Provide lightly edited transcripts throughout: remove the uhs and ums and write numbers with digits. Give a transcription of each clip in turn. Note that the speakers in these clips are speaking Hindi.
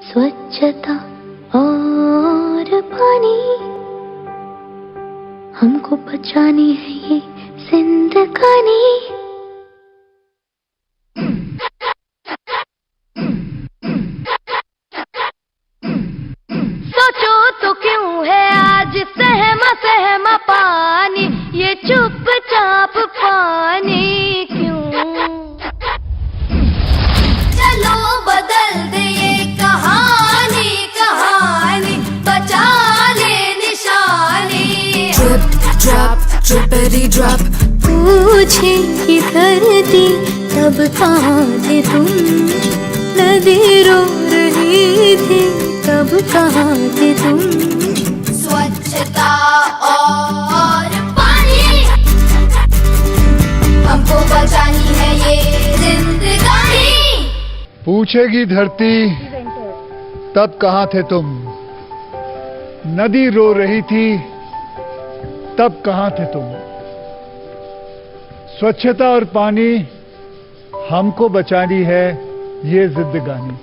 स्वच्छता और पानी, हमको बचानी है ये जिंदगानी। सोचो तो क्यों है आज सहमा सहमा पानी, ये चुपचाप पानी क्यों? चलो बदल दे ये कहानी, कहानी बचा ले निशानी। ड्रिप ड्रॉप ड्रिपरी ड्रॉप, पूछे की धरती तब कहाँ थे तुम? नदी रो रही थी तब कहाँ थे तुम? स्वच्छता और पानी, हमको बचानी है ये जिंदगानी। पूछेगी धरती तब कहाँ थे तुम? नदी रो रही थी तब कहाँ थे तुम? स्वच्छता और पानी, हमको बचानी है ये जिंदगानी।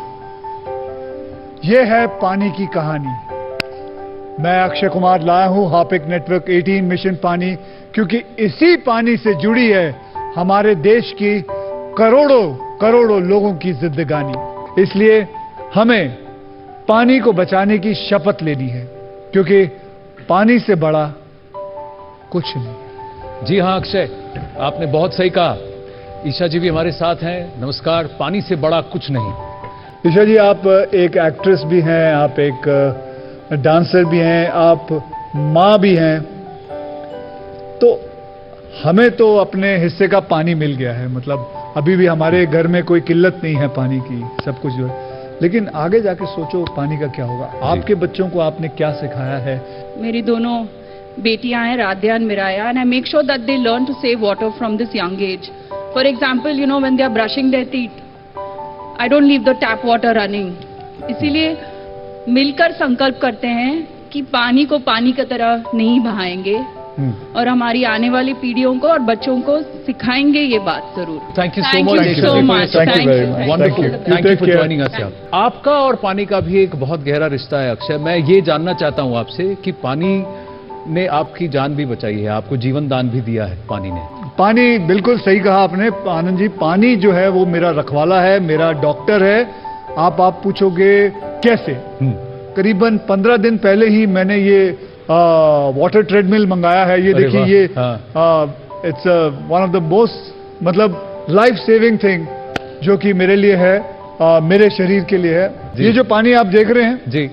ये है पानी की कहानी। मैं अक्षय कुमार लाया हूं हार्पिक नेटवर्क 18 मिशन पानी, क्योंकि इसी पानी से जुड़ी है हमारे देश की करोड़ों करोड़ों लोगों की जिंदगानी। इसलिए हमें पानी को बचाने की शपथ लेनी है, क्योंकि पानी से बड़ा कुछ नहीं। जी हाँ अक्षय, आपने बहुत सही कहा। ईशा जी भी हमारे साथ हैं। नमस्कार। पानी से बड़ा कुछ नहीं। ईशा जी, आप एक एक्ट्रेस भी हैं, आप एक डांसर भी हैं, आप माँ भी हैं, तो हमें तो अपने हिस्से का पानी मिल गया है। मतलब अभी भी हमारे घर में कोई किल्लत नहीं है पानी की, सब कुछ जो है। लेकिन आगे जाके सोचो पानी का क्या होगा। आपके बच्चों को आपने क्या सिखाया है? मेरी दोनों बेटियां हैं, Radhya and Miraya, and I make sure that they learn to save water from this young age. For example, you know, when they are brushing their teeth, I don't leave the tap water running. इसीलिए मिलकर संकल्प करते हैं कि पानी को पानी की तरह नहीं बहाएंगे और हमारी आने वाली पीढ़ियों को और बच्चों को सिखाएंगे ये बात जरूर. Thank you Thank you so much. Thank you very much. Wonderful. Thank you. Thank you Take for care. Joining us. आपका और पानी का भी एक बहुत गहरा रिश्ता है अक्षय. मैं ये जानना चाहता हूँ आपसे कि पानी ने आपकी जान भी बचाई है, आपको जीवन दान भी दिया है पानी ने. पानी, बिल्कुल सही कहा आपने आनंद जी. पानी जो है वो मेरा रखवाला है, मेरा डॉक्टर है. आप पूछोगे कैसे? करीबन 15 दिन पहले ही मैंने ये वाटर ट्रेडमिल मंगाया है. ये देखिए, ये it's one of the most, मतलब लाइफ सेविंग थिंग जो कि मेरे लिए है, मेरे शरीर के लिए है. ये जो पानी आप देख रहे हैं जी,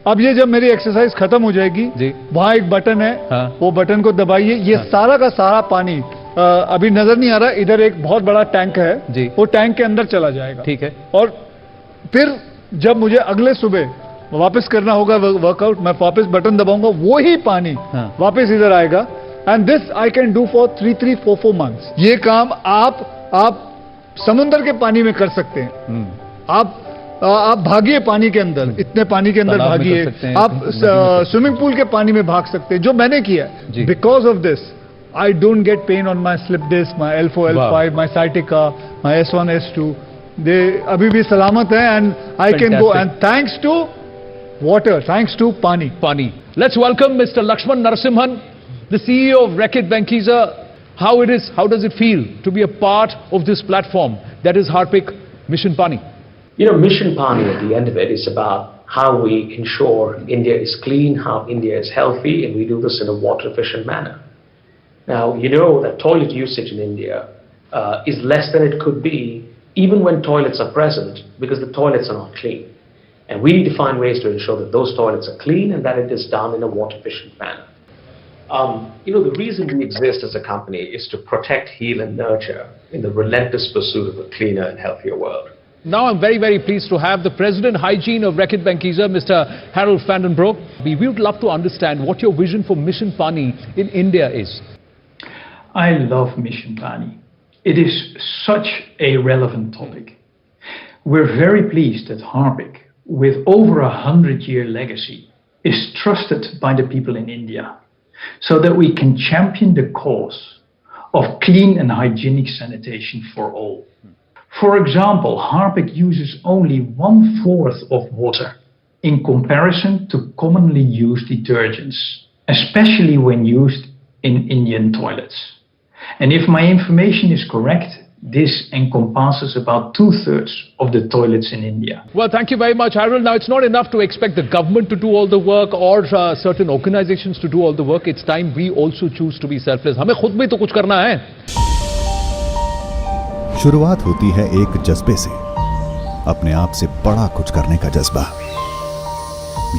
अब ये जब मेरी एक्सरसाइज खत्म हो जाएगी जी, वहां एक बटन है, वो बटन को दबाइए. ये सारा का सारा पानी अभी नजर नहीं आ रहा, इधर एक बहुत बड़ा टैंक है जी, वो टैंक के अंदर चला जाएगा. ठीक है. और फिर जब मुझे अगले सुबह वापस करना होगा वर्कआउट, मैं वापस बटन दबाऊंगा, वो ही पानी वापस इधर आएगा. And this I can do for 3-4 months. ये काम आप समुद्र के पानी में कर सकते हैं. आप भागिए पानी के अंदर, इतने पानी के अंदर भागिए. आप स्विमिंग पूल के पानी में भाग सकते हैं, जो मैंने किया. Because of this I don't get pain on my slip disc, my L4, L5, my sciatica, my S1, S2. They अभी भी सलामत हैं, and I can go. And thanks to water, thanks to pani. Pani. Let's welcome Mr. Lakshman Narasimhan, the CEO of Reckitt Benckiser. How does it feel to be a part of this platform that is Harpic Mission Pani? You know, Mission Pani, at the end of it, is about how we ensure India is clean, how India is healthy, and we do this in a water-efficient manner. Now, you know that toilet usage in India is less than it could be, even when toilets are present, because the toilets are not clean. And we need to find ways to ensure that those toilets are clean and that it is done in a water-efficient manner. You know, the reason we exist as a company is to protect, heal, and nurture in the relentless pursuit of a cleaner and healthier world. Now I'm very, very pleased to have the President Hygiene of Reckitt Benckiser, Mr. Harold van den Broek. We would love to understand what your vision for Mission Pani in India is. I love Mission Pani. It is such a relevant topic. We're very pleased that Harpic, with over 100-year legacy, is trusted by the people in India, so that we can champion the cause of clean and hygienic sanitation for all. For example, Harpic uses only 1/4 of water in comparison to commonly used detergents, especially when used in Indian toilets. And if my information is correct, this encompasses about 2/3 of the toilets in India. Well, thank you very much, Harold. Now, it's not enough to expect the government to do all the work or certain organizations to do all the work. It's time we also choose to be selfless. हमें खुद भी तो कुछ करना है. शुरुआत होती है एक जज्बे से, अपने आप से बड़ा कुछ करने का जज्बा।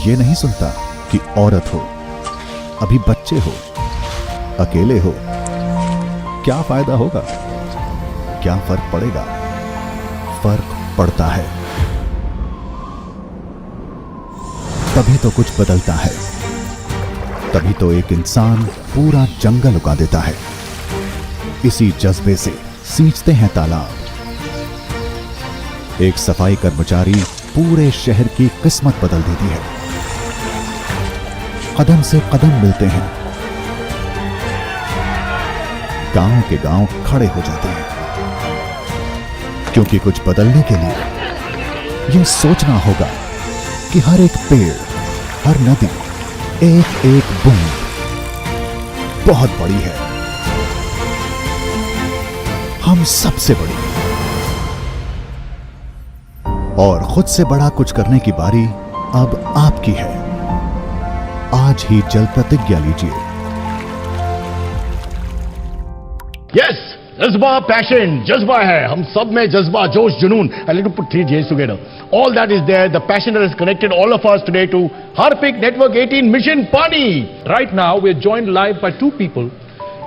ये नहीं सुनता कि औरत हो, अभी बच्चे हो, अकेले हो, क्या फायदा होगा, क्या फर्क पड़ेगा? फर्क पड़ता है। तभी तो कुछ बदलता है, तभी तो एक इंसान पूरा जंगल उगा देता है। इसी जज्बे से सींचते हैं तालाब। एक सफाई कर्मचारी पूरे शहर की किस्मत बदल देती है। कदम से कदम मिलते हैं, गांव के गांव खड़े हो जाते हैं, क्योंकि कुछ बदलने के लिए यह सोचना होगा कि हर एक पेड़, हर नदी, एक एक बूंद बहुत बड़ी है, हम सबसे बड़ी। और खुद से बड़ा कुछ करने की बारी अब आपकी है। आज ही जल प्रतिज्ञा लीजिए। Yes, जज्बा, पैशन, जज्बा है, हम सब में जज्बा, जोश, जुनून. I need to put 3 J's together. All that is there. The passion that has connected all of us today to Harpic Network 18 Mission Pani. Right now, we are joined live by 2 people.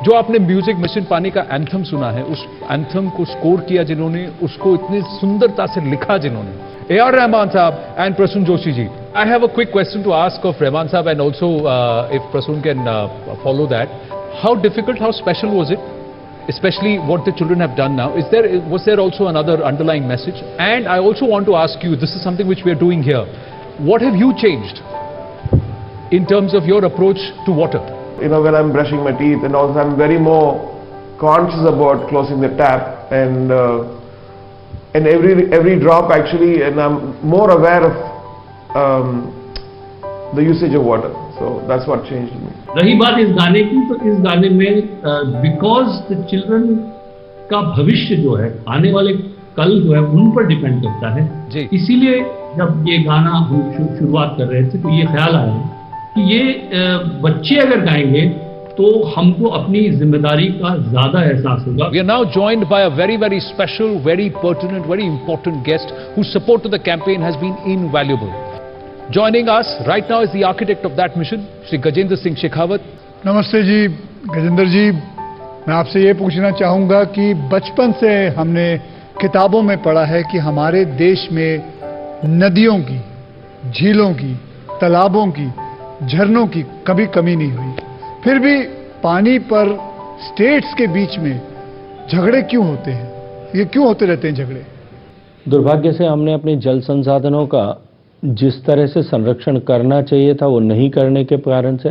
जो आपने म्यूजिक मिशन पानी का एंथम सुना है, उस एंथम को स्कोर किया जिन्होंने, उसको इतनी सुंदरता से लिखा जिन्होंने, A.R. Rahman sahab and Prasoon Joshi ji. I have a quick question to ask of Rahman साहब and also if Prasoon can follow that. How difficult, how special was it? Especially what the children have done now. Was there also another underlying message? And I also want to ask you, this is something which we are doing here. What have you changed in terms of your approach to water? You know, when I'm brushing my teeth, and also I'm very more conscious about closing the tap and every drop actually, and I'm more aware of the usage of water. So that's what changed me. रही बात इस गाने की, तो इस गाने में बिकॉज द चिल्ड्रन का भविष्य जो है, आने वाले कल जो है, उन पर डिपेंड करता है, इसीलिए जब ये गाना हम शुरुआत कर रहे थे तो ये ख्याल आया कि ये बच्चे अगर गाएंगे तो हमको अपनी जिम्मेदारी का ज्यादा एहसास होगा. We are now joined by a very, very special, very pertinent, very important guest whose support to the campaign has been invaluable. Joining us right now is the architect of that mission, Shri Gajendra Singh Shekhawat. नमस्ते जी गजेंद्र जी, मैं आपसे ये पूछना चाहूँगा कि बचपन से हमने किताबों में पढ़ा है कि हमारे देश में नदियों की, झीलों की, तालाबों की, झरनों की कभी कमी नहीं हुई, फिर भी पानी पर स्टेट्स के बीच में झगड़े क्यों होते हैं? ये क्यों होते रहते हैं झगड़े? दुर्भाग्य से हमने अपने जल संसाधनों का जिस तरह से संरक्षण करना चाहिए था वो नहीं करने के कारण से,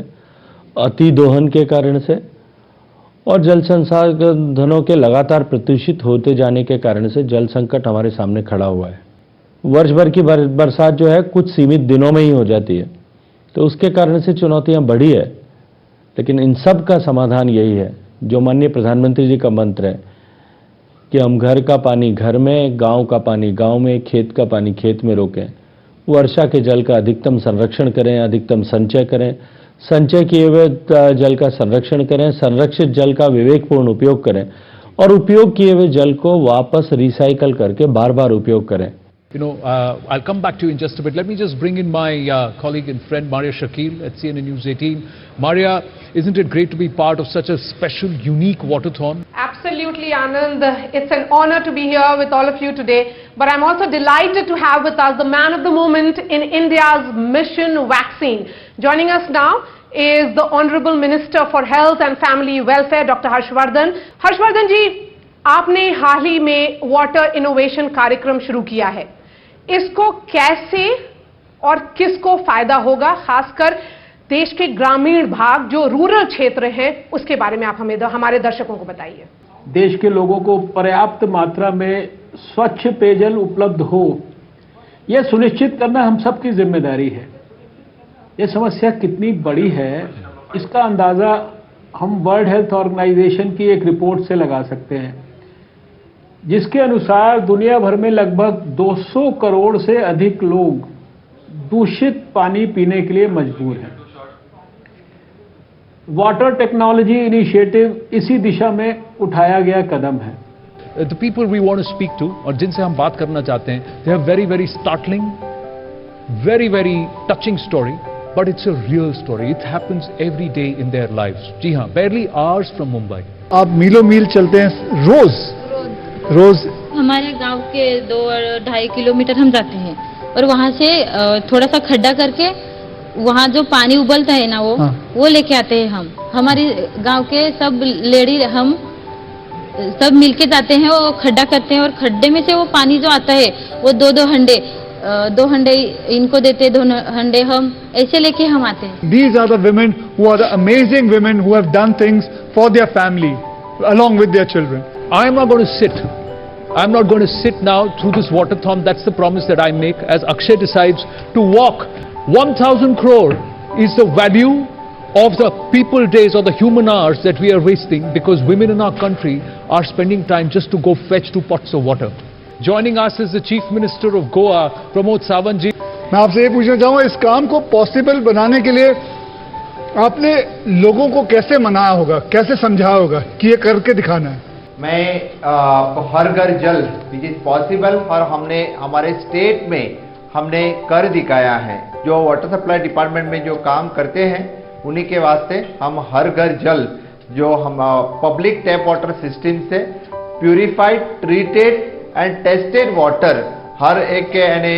अति दोहन के कारण से और जल संसाधनों के लगातार प्रदूषित होते जाने के कारण से जल संकट हमारे सामने खड़ा हुआ है. वर्ष भर की बरसात जो है कुछ सीमित दिनों में ही हो जाती है, तो उसके कारण से चुनौतियां बढ़ी है. लेकिन इन सब का समाधान यही है जो माननीय प्रधानमंत्री जी का मंत्र है कि हम घर का पानी घर में, गांव का पानी गांव में, खेत का पानी खेत में रोकें. वर्षा के जल का अधिकतम संरक्षण करें, अधिकतम संचय करें, संचय किए हुए जल का संरक्षण करें, संरक्षित जल का विवेकपूर्ण उपयोग करें और उपयोग किए हुए जल को वापस रिसाइकल करके बार बार उपयोग करें. You know, I'll come back to you in just a bit. Let me just bring in my colleague and friend Maria Shakil at CNN News 18. Maria, isn't it great to be part of such a special, unique waterthon? Absolutely, Anand. It's an honor to be here with all of you today. But I'm also delighted to have with us the man of the moment in India's Mission Vaccine. Joining us now is the Honorable Minister for Health and Family Welfare, Dr. Harshvardhan. Harshvardhan ji, आपने हाल ही में वाटर इनोवेशन कार्यक्रम शुरू किया है. इसको कैसे और किसको फायदा होगा, खासकर देश के ग्रामीण भाग जो रूरल क्षेत्र हैं, उसके बारे में आप हमें हमारे दर्शकों को बताइए. देश के लोगों को पर्याप्त मात्रा में स्वच्छ पेयजल उपलब्ध हो, यह सुनिश्चित करना हम सबकी जिम्मेदारी है। यह समस्या कितनी बड़ी है इसका अंदाजा हम वर्ल्ड हेल्थ ऑर्गेनाइजेशन की एक रिपोर्ट से लगा सकते हैं, जिसके अनुसार दुनिया भर में लगभग 200 करोड़ से अधिक लोग दूषित पानी पीने के लिए मजबूर हैं। वाटर टेक्नोलॉजी इनिशिएटिव इसी दिशा में उठाया गया कदम है। The people we want to speak to और जिनसे हम बात करना चाहते हैं, they have very very startling, very very touching story, but it's a real story. It happens every day in their lives. जी हाँ, barely hours from Mumbai. आप मीलों मील चलते हैं रोज। हमारे गांव के 2-2.5 किलोमीटर हम जाते हैं और वहाँ से थोड़ा सा खड्डा करके वहाँ जो पानी उबलता है ना वो लेके आते हैं हम। हमारी गांव के सब लेडी हम सब मिलके जाते हैं, वो खड्डा करते हैं और खड्डे में से वो पानी जो आता है वो 2 हंडे इनको देते, 2 हंडे हम ऐसे लेके हम आते हैं। These are the women who are the amazing women who have done things for their family along with their children. I am not going to sit. I'm not going to sit now through this waterthon. That's the promise that I make as Akshay decides to walk. 1,000 crore is the value of the people days or the human hours that we are wasting because women in our country are spending time just to go fetch 2 pots of water. Joining us is the Chief Minister of Goa, Pramod Sawant ji. मैं आपसे ये पूछना चाहूँगा, इस काम को पॉसिबल बनाने के लिए आपने लोगों को कैसे मनाया होगा, कैसे समझाया होगा कि ये करके दिखाना है? मैं हर घर जल विच इज पॉसिबल और हमने हमारे स्टेट में हमने कर दिखाया है। जो वाटर सप्लाई डिपार्टमेंट में जो काम करते हैं उन्हीं के वास्ते हम हर घर जल जो हम पब्लिक टैप वाटर सिस्टम से purified, treated and tested water हर एक के यानी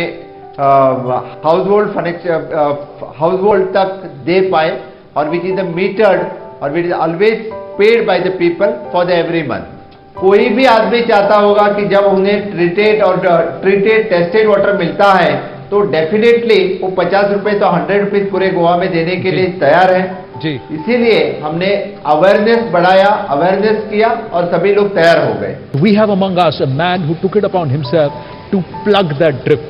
हाउसहोल्ड तक दे पाए और विच इज द मीटर्ड और which is always paid by the people for the every month. कोई भी आदमी चाहता होगा कि जब उन्हें ट्रीटेड टेस्टेड वाटर मिलता है तो डेफिनेटली वो 50 रुपए तो 100 रुपीज पूरे गोवा में देने के लिए तैयार है जी। इसीलिए हमने अवेयरनेस बढ़ाया, अवेयरनेस किया और सभी लोग तैयार हो गए। We have among us a man who took it upon himself to plug that drip,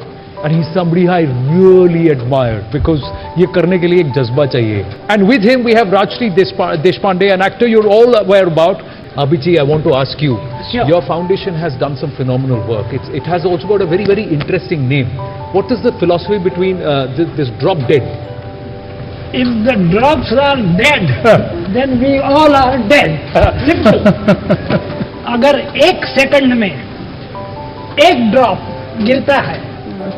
and he's somebody I really admire because ये करने के लिए एक जज्बा चाहिए। And with him we have Rajshri Deshpande, an actor you're all aware about. Abhiji, I want to ask you, your foundation has done some phenomenal work. It has also got a very, very interesting name. What is the philosophy between this drop dead? If the drops are dead, then we all are dead. Simple. अगर 1 सेकंड में 1 ड्रॉप गिरता है,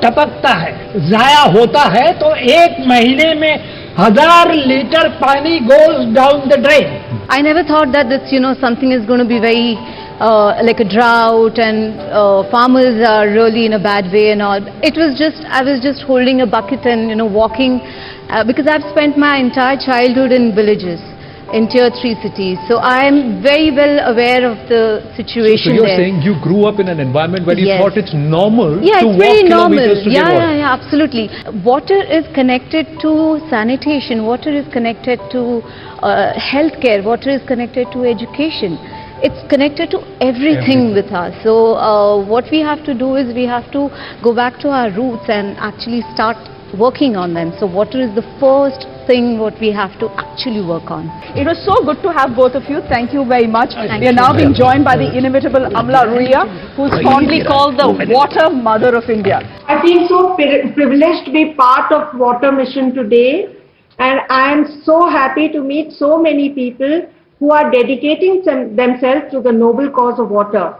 टपकता है, जाया होता है, तो 1 महीने में 1000 लीटर पानी goes down the drain. I never thought that this, something is going to be very like a drought and farmers are really in a bad way and all. I was just holding a bucket and walking because I've spent my entire childhood in villages, in tier 3 cities. So I am very well aware of the situation. So you're saying you grew up in an environment where you thought it's normal to it's walk very normal. kilometers to get water. Yeah, absolutely. Water is connected to sanitation. Water is connected to healthcare. Water is connected to education. It's connected to everything with us. So what we have to do is we have to go back to our roots and actually start working on them. So water is the first thing what we have to actually work on. It was so good to have both of you. Thank you very much. We are now being joined by the inimitable Amla Ruia, who is fondly called the water mother of India. I feel so privileged to be part of Water Mission today, and I am so happy to meet so many people who are dedicating themselves to the noble cause of water.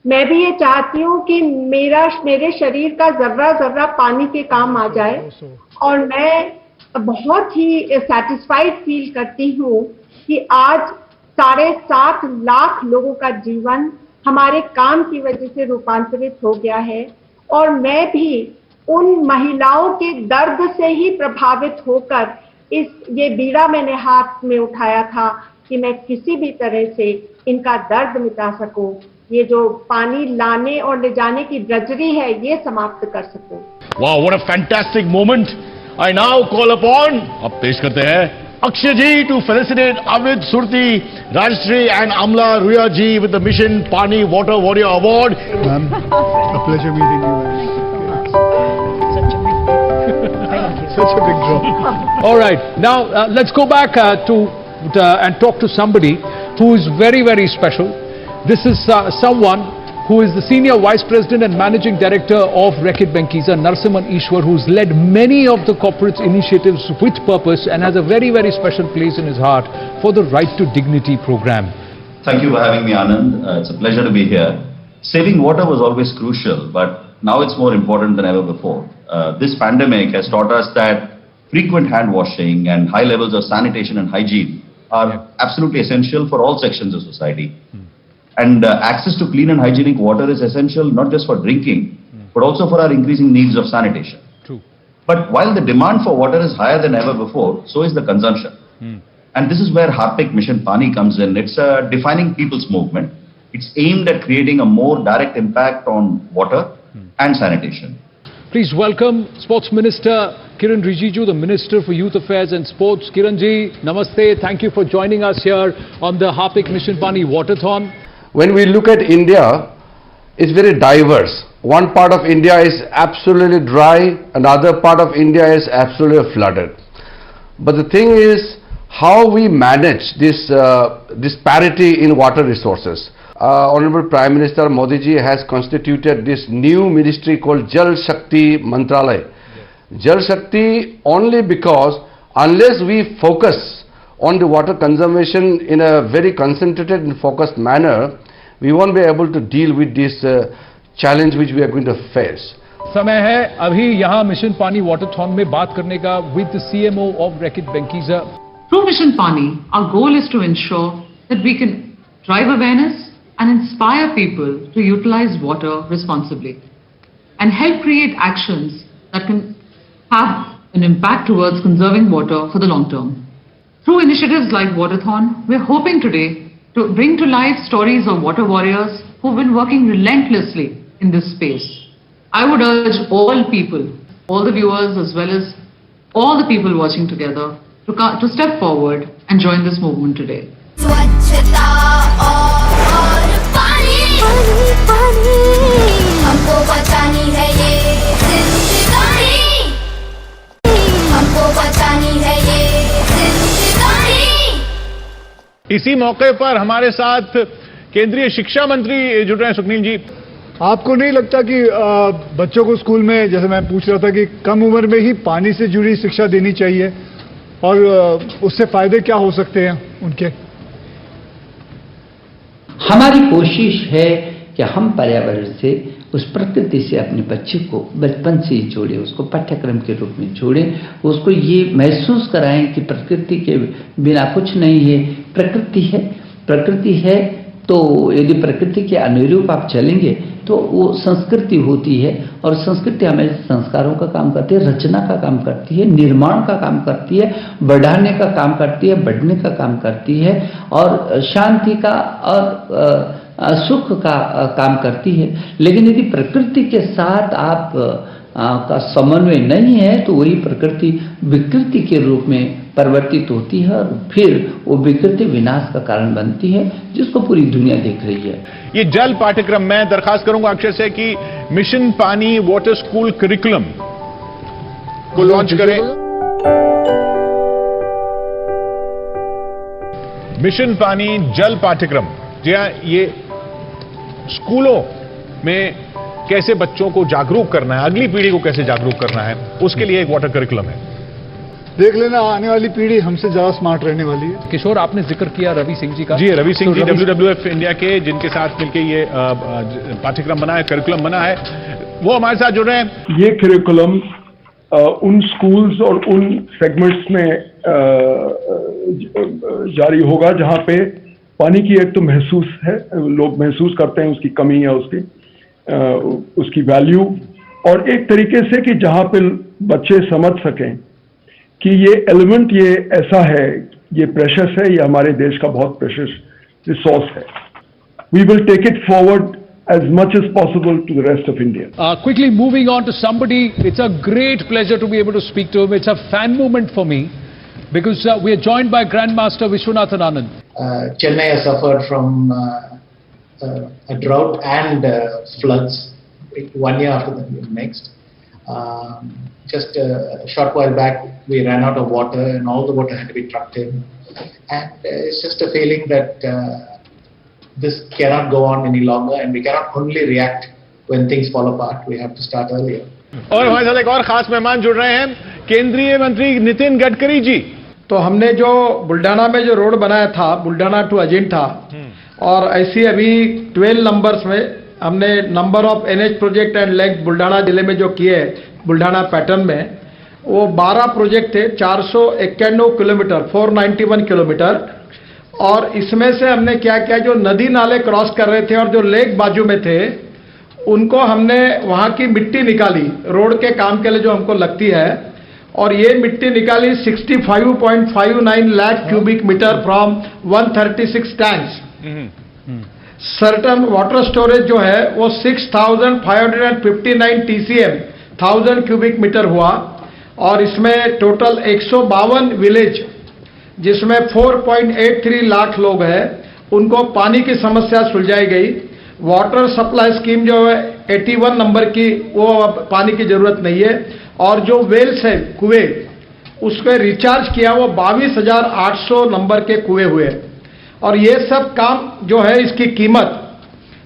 मैं भी ये चाहती हूँ कि मेरे शरीर का जर्रा जर्रा पानी के काम आ जाए और मैं बहुत ही सैटिस्फाइड फील करती हूँ कि आज 7.5 लाख लोगों का जीवन हमारे काम की वजह से रूपांतरित हो गया है और मैं भी उन महिलाओं के दर्द से ही प्रभावित होकर ये बीड़ा मैंने हाथ में उठाया था कि मैं किसी भी तरह से इनका दर्द मिटा सकूं, ये जो पानी लाने और ले जाने की ड्रजरी है ये समाप्त कर सकूं। Wow, what a fantastic moment! I now call upon, अब पेश करते हैं Akshay ji to felicitate Avid Surti, Rajshri and Amla Ruya ji with the Mission Pani Water Warrior Award. Ma'am, a pleasure meeting you. Such a big draw. All right, now let's go back and talk to somebody who is very, very special. This is someone who is the Senior Vice President and Managing Director of Reckitt Benckiser, Narasimhan Ishwar, who's led many of the corporate initiatives with purpose and has a very, very special place in his heart for the Right to Dignity program. Thank you for having me, Anand. It's a pleasure to be here. Saving water was always crucial, but now it's more important than ever before. This pandemic has taught us that frequent hand washing and high levels of sanitation and hygiene are absolutely essential for all sections of society. And access to clean and hygienic water is essential not just for drinking, but also for our increasing needs of sanitation. True. But while the demand for water is higher than ever before, so is the consumption. And this is where Harpic Mission Pani comes in. It's a defining people's movement. It's aimed at creating a more direct impact on water and sanitation. Please welcome Sports Minister Kiran Rijiju, the Minister for Youth Affairs and Sports. Kiranji, namaste. Thank you for joining us here on the Harpic Mission Pani Waterthon. When we look at India, it's very diverse. One part of India is absolutely dry, another part of India is absolutely flooded. But the thing is how we manage this disparity in water resources. Honorable Prime Minister Modi ji has constituted this new ministry called Jal Shakti Mantralaya. Jal Shakti only because unless we focus on the water conservation in a very concentrated and focused manner, we won't be able to deal with this challenge which we are going to face. समय है अभी यहाँ मिशन पानी वाटरथॉन में बात करने का with the CMO of Reckitt Benckiser. Through Mission Pani, our goal is to ensure that we can drive awareness and inspire people to utilize water responsibly and help create actions that can have an impact towards conserving water for the long term. Through initiatives like Waterthon, we're hoping today to bring to life stories of water warriors who've been working relentlessly in this space. I would urge all people, all the viewers as well as all the people watching together to step forward and join this movement today. इसी मौके पर हमारे साथ केंद्रीय शिक्षा मंत्री जुड़ रहे हैं। सुखनील जी, आपको नहीं लगता कि बच्चों को स्कूल में, जैसे मैं पूछ रहा था कि कम उम्र में ही पानी से जुड़ी शिक्षा देनी चाहिए और उससे फायदे क्या हो सकते हैं उनके? हमारी कोशिश है कि हम पर्यावरण से, उस प्रकृति से अपने बच्चे को बचपन से ही जोड़ें, उसको पाठ्यक्रम के रूप में जोड़ें, उसको ये महसूस कराएं कि प्रकृति के बिना कुछ नहीं है, प्रकृति है तो यदि प्रकृति के अनुरूप आप चलेंगे तो वो संस्कृति होती है और संस्कृति हमें संस्कारों का काम करती है, रचना का काम करती है, निर्माण का काम करती है, बढ़ाने का काम करती है, बढ़ने का काम करती है और शांति का और सुख का काम करती है। लेकिन यदि प्रकृति के साथ आप का समन्वय नहीं है तो वही प्रकृति विकृति के रूप में परिवर्तित होती है और फिर वो विकृति विनाश का कारण बनती है, जिसको पूरी दुनिया देख रही है। ये जल पाठ्यक्रम, मैं दरखास्त करूंगा अक्षय से कि मिशन पानी वाटर स्कूल करिकुलम को लॉन्च करें। मिशन पानी जल पाठ्यक्रम, जी हाँ, ये स्कूलों में कैसे बच्चों को जागरूक करना है, अगली पीढ़ी को कैसे जागरूक करना है, उसके लिए एक वाटर करिकुलम है। देख लेना, आने वाली पीढ़ी हमसे ज्यादा स्मार्ट रहने वाली है। किशोर, आपने जिक्र किया रवि सिंह जी का। जी, रवि सिंह जी WWF इंडिया के, जिनके साथ मिलकर ये पाठ्यक्रम बना है, करिकुलम बना है, वो हमारे साथ जुड़ रहे हैं। ये करिकुलम उन स्कूल्स और उन सेगमेंट्स में जारी होगा जहां पे पानी की एक तो महसूस है, लोग महसूस करते हैं उसकी कमी या उसकी वैल्यू, और एक तरीके से कि जहां पे बच्चे समझ सकें कि ये एलिमेंट, ये ऐसा है, ये प्रेशियस है, ये हमारे देश का बहुत प्रेशियस रिसोर्स है। We will take it forward as much as possible to the rest of India. Quickly moving on to somebody, it's a great pleasure to be able to speak to him. It's a fan moment for me. because we are joined by Grandmaster Vishwanathan Anand. Chennai has suffered from a drought and floods 1 year after the next. Just a short while back, we ran out of water and all the water had to be trucked in. And it's just a feeling that this cannot go on any longer and we cannot only react when things fall apart. We have to start earlier. और हमारे साथ एक और खास मेहमान जुड़ रहे हैं, केंद्रीय मंत्री नितिन गडकरी जी। तो हमने जो बुल्ढाना में जो रोड बनाया था, बुल्ढाना टू अजिंठा, और ऐसी अभी 12 नंबर्स में हमने number of NH project and leg Buldhana जिले में जो किए, बुल्ढाना पैटर्न में वो 12 प्रोजेक्ट थे, 491 किलोमीटर, 491 किलोमीटर। और इसमें से हमने क्या किया, जो नदी नाले क्रॉस कर रहे थे और जो लेक बाजू में थे उनको हमने वहाँ की मिट्टी निकाली, रोड के काम के लिए जो हमको लगती है, और ये मिट्टी निकाली 65.59 lakh cubic metre from 136 tanks. Certain water storage जो है वो 6,559 TCM 1000 क्यूबिक मीटर हुआ। और इसमें टोटल 152 विलेज जिसमें 4.83 लाख लोग हैं उनको पानी की समस्या सुलझाई गई। वाटर सप्लाई स्कीम जो है 81 नंबर की, वो अब पानी की जरूरत नहीं है। और जो वेल्स है, कुएं, उसको रिचार्ज किया, वो 22,800 नंबर के कुएं हुए। और ये सब काम जो है इसकी कीमत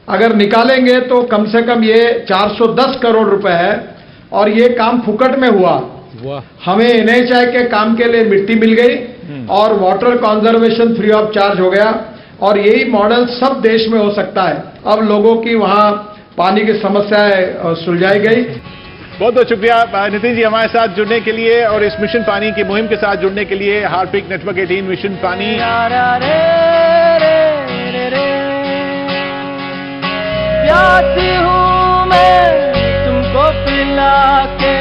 अगर निकालेंगे तो कम से कम ये 410 करोड़ रुपए है। और ये काम फुकट में हुआ। हमें NHI के काम के लिए मिट्टी मिल गई और water conservation free of charge हो गया। और यही मॉडल सब देश में हो सकता है। अब लोगों की वहाँ पानी की समस्याएं सुलझाई गई। बहुत बहुत शुक्रिया नितिन जी हमारे साथ जुड़ने के लिए और इस मिशन पानी की मुहिम के साथ जुड़ने के लिए। हार्पिक नेटवर्क 18 मिशन पानी। प्यासी हूँ मैं तुमको पिला के